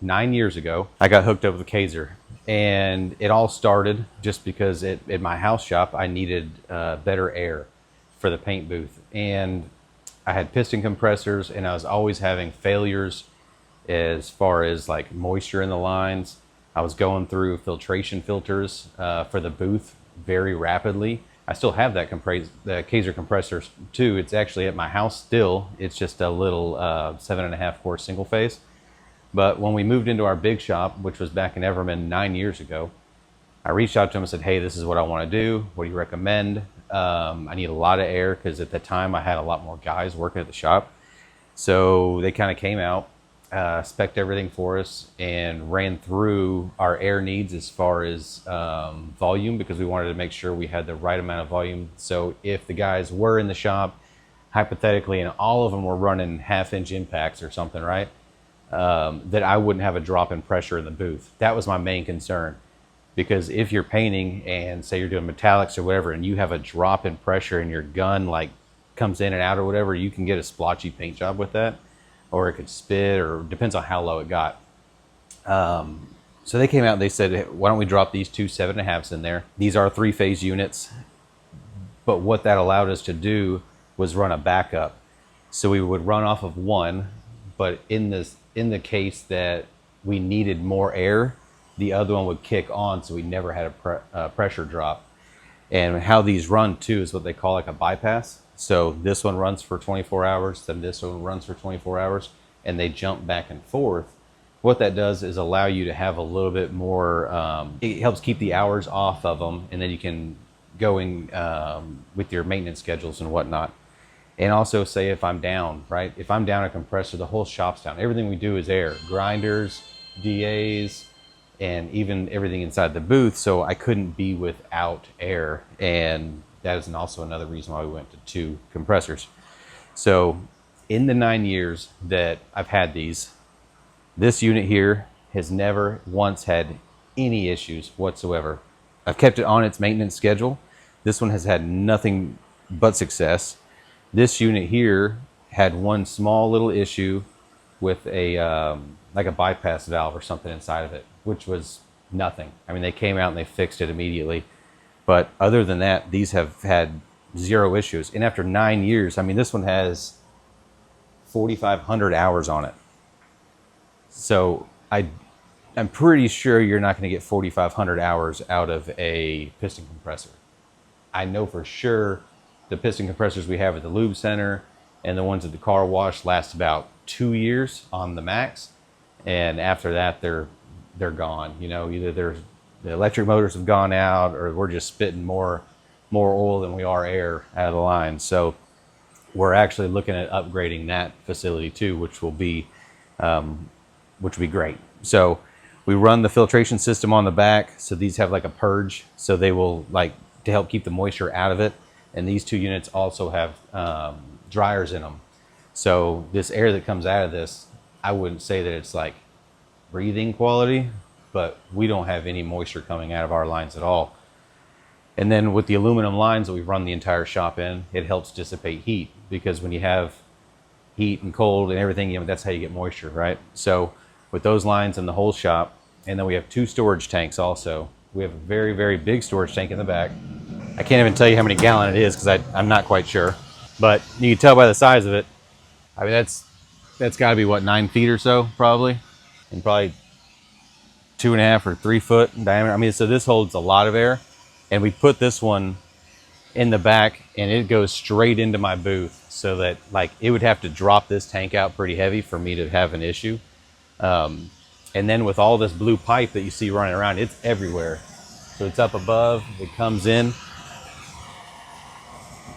9 years ago, I got hooked up with a Kaeser. And it all started just because at my house shop, I needed better air for the paint booth. And I had piston compressors, and I was always having failures as far as like moisture in the lines. I was going through filtration filters for the booth very rapidly. I still have that the Kaeser compressors too. It's actually at my house still. It's just a little 7.5 quart single phase. But when we moved into our big shop, which was back in Everman 9 years ago, I reached out to them and said, hey, this is what I want to do. What do you recommend? I need a lot of air because at the time I had a lot more guys working at the shop. So they kind of came out, spec'd everything for us, and ran through our air needs as far as volume, because we wanted to make sure we had the right amount of volume. So if the guys were in the shop, hypothetically, and all of them were running 1/2-inch impacts or something, right? That I wouldn't have a drop in pressure in the booth. That was my main concern, because if you're painting and say you're doing metallics or whatever, and you have a drop in pressure and your gun like comes in and out or whatever, you can get a splotchy paint job with that, or it could spit, or depends on how low it got. So they came out and they said, hey, why don't we drop these two 7.5s in there? These are 3-phase units, but what that allowed us to do was run a backup. So we would run off of one, but in the case that we needed more air, the other one would kick on, so we never had a pressure drop. And how these run too is what they call like a bypass. So this one runs for 24 hours, then this one runs for 24 hours, and they jump back and forth. What that does is allow you to have a little bit more, it helps keep the hours off of them, and then you can go in with your maintenance schedules and whatnot. And also, say if I'm down, right? If I'm down a compressor, the whole shop's down. Everything we do is air, grinders, DAs, and even everything inside the booth. So I couldn't be without air. And that is also another reason why we went to 2 compressors. So in the 9 years that I've had these, this unit here has never once had any issues whatsoever. I've kept it on its maintenance schedule. This one has had nothing but success. This unit here had one small little issue with a like a bypass valve or something inside of it, which was nothing. I mean, they came out and they fixed it immediately. But other than that, these have had 0 issues. And after 9 years, I mean, this one has 4,500 hours on it. So I'm pretty sure you're not going to get 4,500 hours out of a piston compressor. I know for sure the piston compressors we have at the lube center and the ones at the car wash last about 2 years on the max, and after that they're gone. You know, either the electric motors have gone out, or we're just spitting more oil than we are air out of the line. So we're actually looking at upgrading that facility too, which will be great. So we run the filtration system on the back, so these have like a purge, so they will like to help keep the moisture out of it. And these 2 units also have dryers in them. So this air that comes out of this, I wouldn't say that it's like breathing quality, but we don't have any moisture coming out of our lines at all. And then with the aluminum lines that we've run the entire shop in, it helps dissipate heat, because when you have heat and cold and everything, you know, that's how you get moisture, right? So with those lines in the whole shop, and then we have 2 storage tanks also. We have a very, very big storage tank in the back. I can't even tell you how many gallon it is because I'm not quite sure, but you can tell by the size of it. I mean, that's got to be what, 9 feet or so, probably, and probably 2.5 or 3 foot in diameter. I mean, so this holds a lot of air, and we put this one in the back, and it goes straight into my booth, so that like it would have to drop this tank out pretty heavy for me to have an issue. And then with all this blue pipe that you see running around, it's everywhere. So it's up above, it comes in.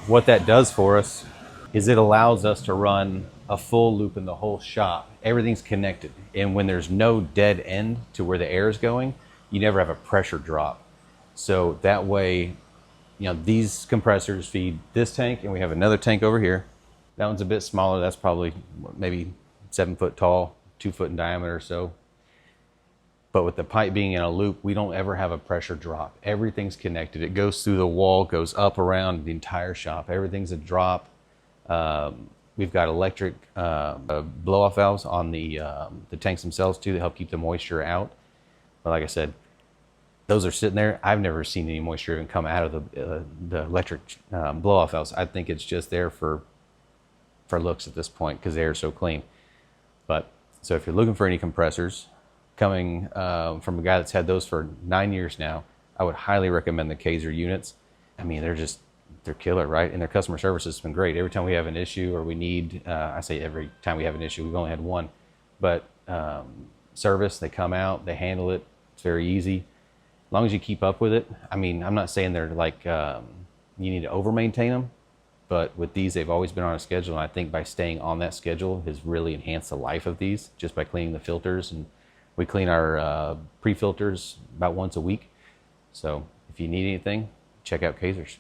What that does for us is it allows us to run a full loop in the whole shop. Everything's connected. And when there's no dead end to where the air is going, you never have a pressure drop. So that way, you know, these compressors feed this tank, and we have another tank over here. That one's a bit smaller. That's probably maybe 7 foot tall, 2 foot in diameter or so. But with the pipe being in a loop, we don't ever have a pressure drop. Everything's connected. It goes through the wall, goes up around the entire shop. Everything's a drop. We've got electric blow-off valves on the tanks themselves too that help keep the moisture out. But like I said, those are sitting there. I've never seen any moisture even come out of the electric blow-off valves. I think it's just there for looks at this point because the air is so clean. But so if you're looking for any compressors, coming from a guy that's had those for 9 years now, I would highly recommend the Kaeser units. I mean, they're killer, right? And their customer service has been great. Every time we have an issue or we need, I say every time we have an issue, we've only had one, but service, they come out, they handle it. It's very easy. As long as you keep up with it. I mean, I'm not saying they're like, you need to over maintain them, but with these, they've always been on a schedule. And I think by staying on that schedule has really enhanced the life of these just by cleaning the filters. And we clean our pre-filters about once a week. So if you need anything, check out Kaeser's.